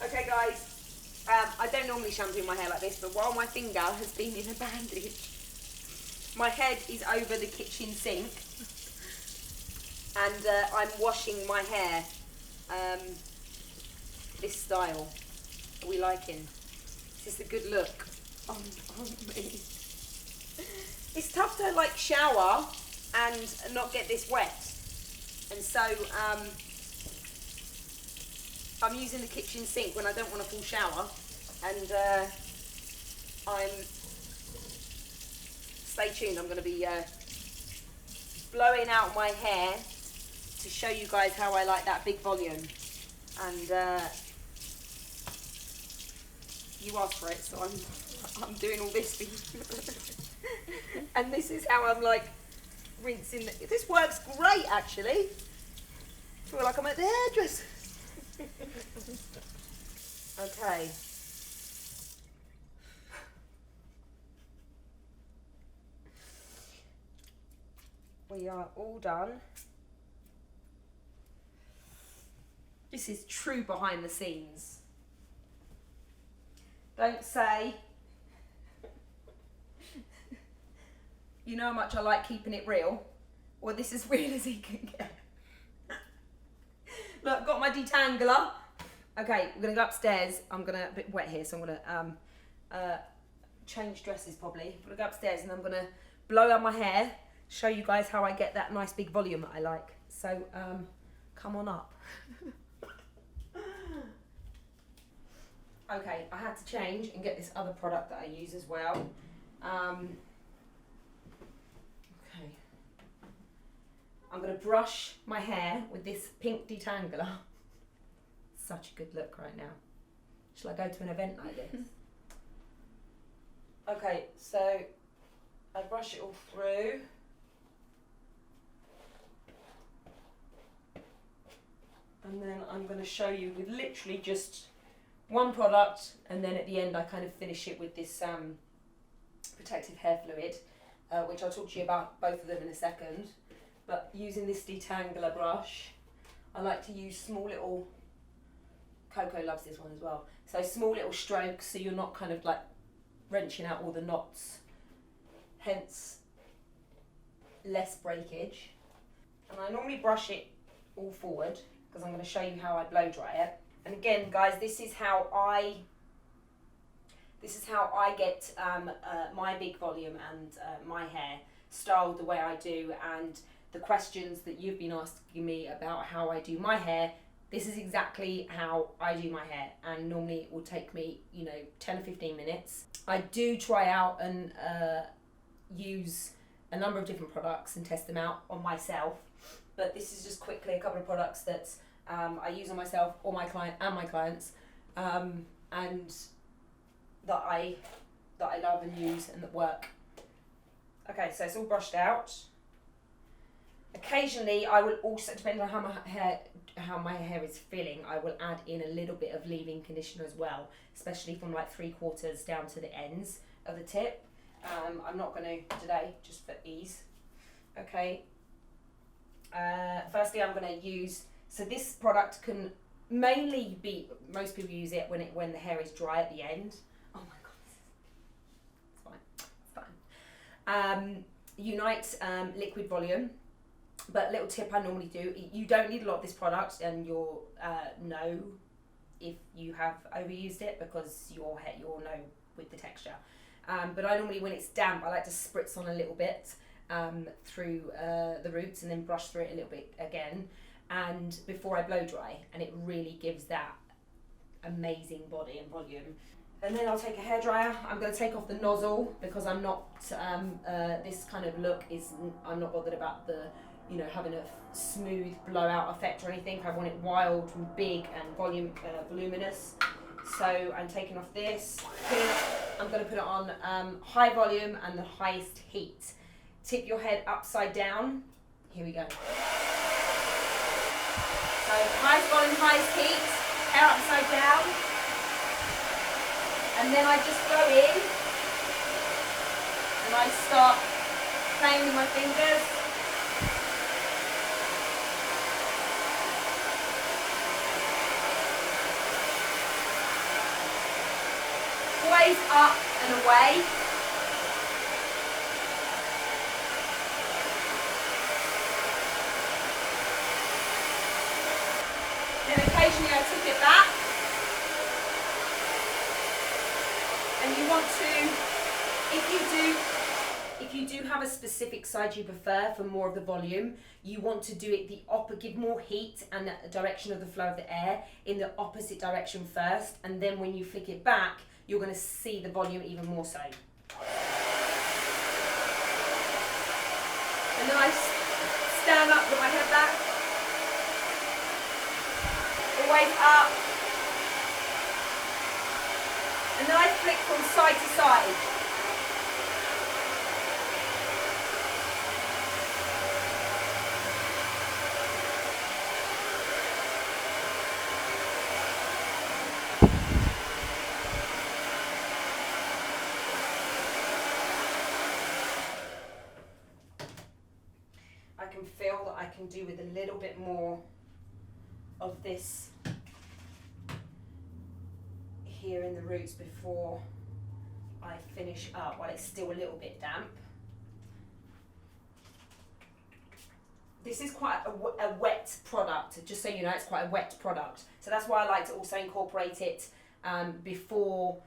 Okay guys, I don't normally shampoo my hair like this, but while my finger has been in a bandage, my head is over the kitchen sink and I'm washing my hair this style. Are we liking? Is this a good look on me? It's tough to like shower and not get this wet, and so I'm using the kitchen sink when I don't want a full shower, and stay tuned, I'm going to be blowing out my hair to show you guys how I like that big volume, and you asked for it, so I'm doing all this for you. And this is how I'm like rinsing. This works great actually. I feel like I'm at the hairdresser. Okay. We are all done. This is true behind the scenes. Don't say. You know how much I like keeping it real? Well, this is real as he can get. Look, I've got my detangler. Okay, we're gonna go upstairs. I'm gonna, a bit wet here, so I'm gonna change dresses probably. I'm gonna go upstairs and I'm gonna blow out my hair, show you guys how I get that nice big volume that I like. So, come on up. Okay, I had to change and get this other product that I use as well. Okay. I'm going to brush my hair with this pink detangler. Such a good look right now. Shall I go to an event like this? Okay, so I brush it all through. And then I'm going to show you with literally just one product, and then at the end I kind of finish it with this protective hair fluid, which I'll talk to you about both of them in a second. But using this detangler brush, I like to use small little, Coco loves this one as well, so small little strokes so you're not kind of like wrenching out all the knots, hence less breakage. And I normally brush it all forward because I'm going to show you how I blow dry it. And again, guys, this is how I get my big volume and my hair styled the way I do, and the questions that you've been asking me about how I do my hair, this is exactly how I do my hair, and normally it will take me, 10 or 15 minutes. I do try out and use a number of different products and test them out on myself, but this is just quickly a couple of products that I use on myself or my client and my clients, and that I love and use and that work. Okay, so it's all brushed out. Occasionally, I will also, depending on how my hair is feeling, I will add in a little bit of leave-in conditioner as well, especially from like 3/4 down to the ends of the tip. I'm not going to today, just for ease. Okay. Firstly, I'm going to use. So this product can mainly be, most people use it when the hair is dry at the end. Oh my god, it's fine. Unite liquid volume. But little tip I normally do, you don't need a lot of this product, and you'll know if you have overused it because you'll know with the texture. But I normally, when it's damp, I like to spritz on a little bit through the roots and then brush through it a little bit again, and before I blow dry, and it really gives that amazing body and volume. And then I'll take a hairdryer. I'm going to take off the nozzle because I'm not, this kind of look is, I'm not bothered about the, having a smooth blowout effect or anything. I want it wild and big and voluminous. So I'm taking off this. I'm going to put it on high volume and the highest heat. Tip your head upside down. Here we go. So highest volume, highest heat, hair upside down. And then I just go in and I start playing with my fingers. always up and away. Then occasionally I tip it back. And you want to, if you do have a specific side you prefer for more of the volume, you want to do it give more heat and the direction of the flow of the air in the opposite direction first, and then when you flick it back, you're going to see the volume even more so. And then I stand up with my head back, always up, and then I flick from side to side. I can feel that I can do with a little bit more of this here in the roots before I finish up, while it's still a little bit damp. This is quite a wet product, just so you know, it's quite a wet product. So that's why I like to also incorporate it before,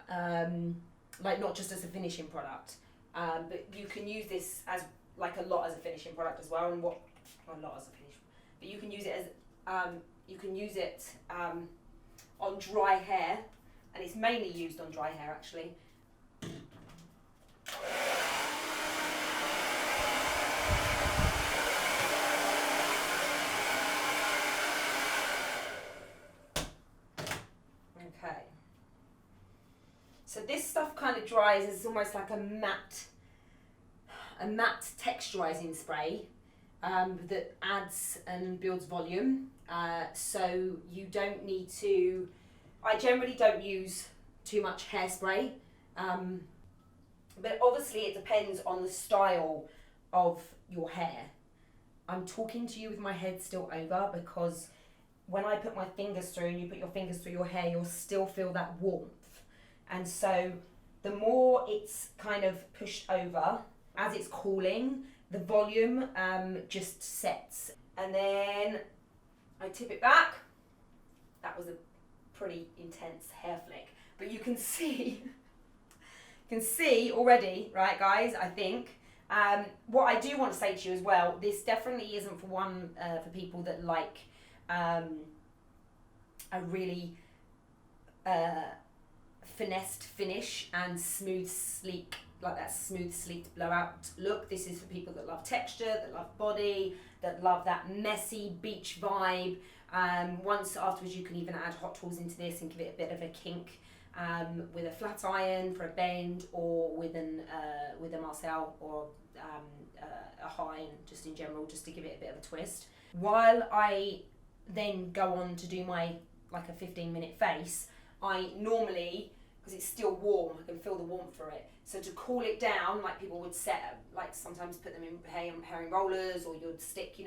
like not just as a finishing product, but you can use this as like a lot as a finishing product as well, and a lot as a finish, but you can use it as on dry hair, and it's mainly used on dry hair actually. Okay, so this stuff kind of dries as almost like a matte texturizing spray that adds and builds volume. So you don't need to, I generally don't use too much hairspray, but obviously it depends on the style of your hair. I'm talking to you with my head still over, because when I put my fingers through and you put your fingers through your hair, you'll still feel that warmth. And so the more it's kind of pushed over, as it's cooling, the volume just sets. And then I tip it back. That was a pretty intense hair flick, but you can see, already, right guys, I think. What I do want to say to you as well, this definitely isn't for people that like a really finessed finish and smooth, sleek, like that smooth, sleek blowout look. This is for people that love texture, that love body, that love that messy beach vibe. Once afterwards, you can even add hot tools into this and give it a bit of a kink with a flat iron for a bend, or with a Marcel or a high, and just in general, just to give it a bit of a twist. While I then go on to do my like a 15-minute face, I normally, because it's still warm, I can feel the warmth through it. So to cool it down, like people would set, like sometimes put them in herring rollers, or you'd stick, to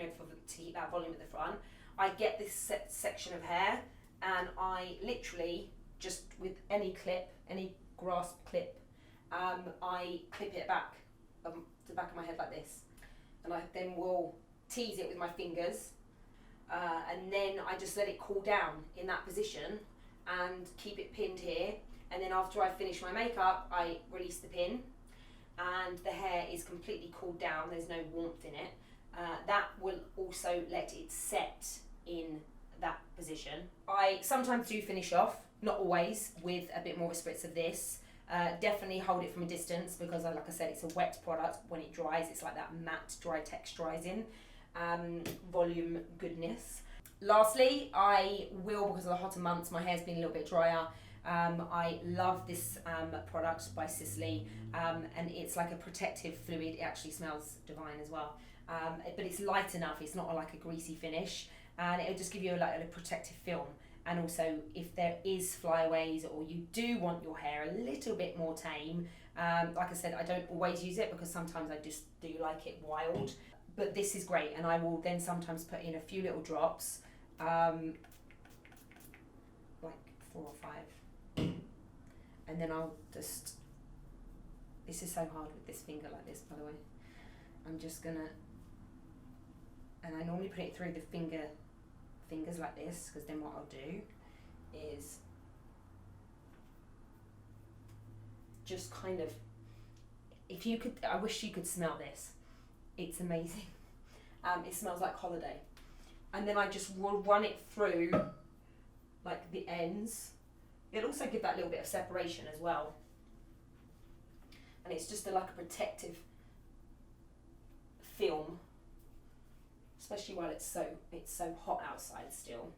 keep that volume at the front. I get this section of hair, and I literally just with any clip, any grasp clip, I clip it back to the back of my head like this, and I then will tease it with my fingers, and then I just let it cool down in that position and keep it pinned here. And then after I finish my makeup, I release the pin, and the hair is completely cooled down. There's no warmth in it. That will also let it set in that position. I sometimes do finish off, not always, with a bit more of a spritz of this. Definitely hold it from a distance, because like I said, it's a wet product. When it dries, it's like that matte dry texturizing volume goodness. Lastly, I will, because of the hotter months, my hair's been a little bit drier. I love this product by Sicily, and it's like a protective fluid. It actually smells divine as well, but it's light enough. It's not like a greasy finish, and it'll just give you like a protective film. And also, if there is flyaways, or you do want your hair a little bit more tame, like I said, I don't always use it, because sometimes I just do like it wild, but this is great. And I will then sometimes put in a few little drops, like 4 or 5, And then I'll just, this is so hard with this finger like this, by the way. I'm just gonna, and I normally put it through the fingers like this, because then what I'll do is just kind of, if you could, I wish you could smell this. It's amazing. It smells like holiday. And then I just will run it through like the ends. It'll also give that little bit of separation as well. And it's just like a protective film, especially while it's so hot outside still.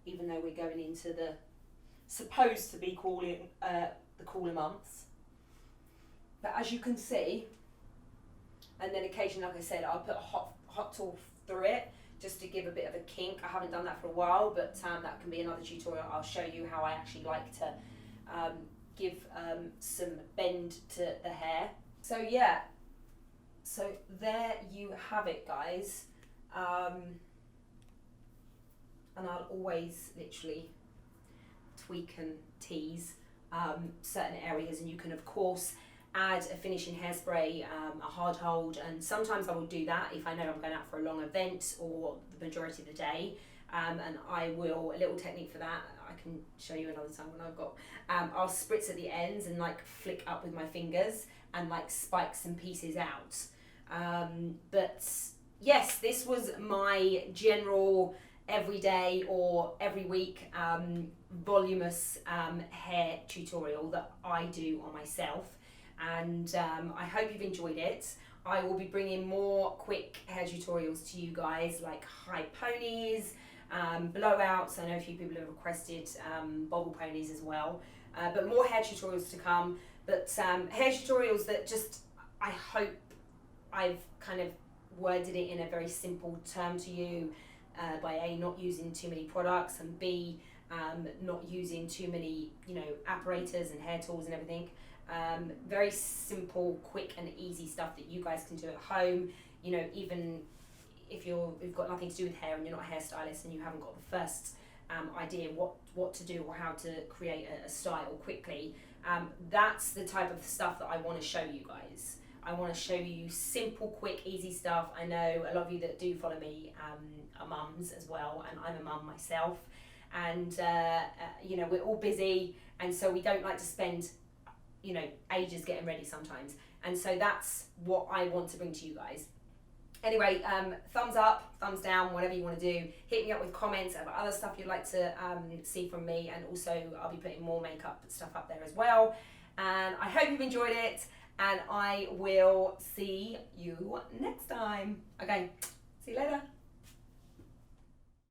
Even though we're going into the supposed to be the cooler months. But as you can see, and then occasionally, like I said, I'll put a hot tool through it just to give a bit of a kink. I haven't done that for a while, but that can be another tutorial. I'll show you how I actually like to give some bend to the hair. So yeah, so there you have it, guys. And I'll always literally tweak and tease certain areas, and you can of course add a finishing hairspray, a hard hold, and sometimes I will do that if I know I'm going out for a long event or the majority of the day, and I will, a little technique for that, I can show you another time when I've got, I'll spritz at the ends and like flick up with my fingers and like spike some pieces out. But yes, this was my general everyday or every week voluminous hair tutorial that I do on myself, and I hope you've enjoyed it. I will be bringing more quick hair tutorials to you guys, like high ponies, blowouts. I know a few people have requested bobble ponies as well, but more hair tutorials to come. But hair tutorials that just, I hope I've kind of worded it in a very simple term to you, by A, not using too many products, and B, not using too many, apparatus and hair tools and everything. Very simple, quick and easy stuff that you guys can do at home. Even if you've got nothing to do with hair and you're not a hairstylist and you haven't got the first idea what to do or how to create a style quickly, that's the type of stuff that I want to show you guys. I want to show you simple, quick, easy stuff. I know a lot of you that do follow me are mums as well, and I'm a mum myself. And, we're all busy, and so we don't like to spend, ages getting ready sometimes. And so that's what I want to bring to you guys. Anyway, thumbs up, thumbs down, whatever you want to do. Hit me up with comments about other stuff you'd like to see from me, and also I'll be putting more makeup stuff up there as well. And I hope you've enjoyed it, and I will see you next time. Okay, see you later.